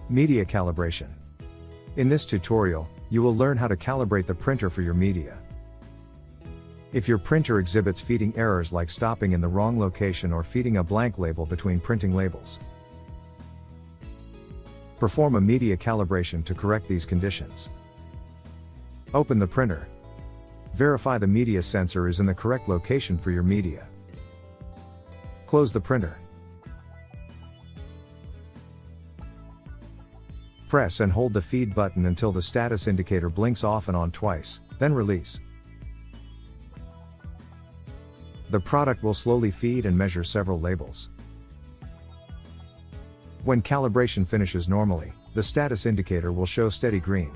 Media calibration. In this tutorial, you will learn how to calibrate the printer for your media. If your printer exhibits feeding errors like stopping in the wrong location or feeding a blank label between printing labels, perform a media calibration to correct these conditions. Open the printer. Verify the media sensor is in the correct location for your media. Close the printer. Press and hold the feed button until the status indicator blinks off and on twice, then release. The product will slowly feed and measure several labels. When calibration finishes normally, the status indicator will show steady green.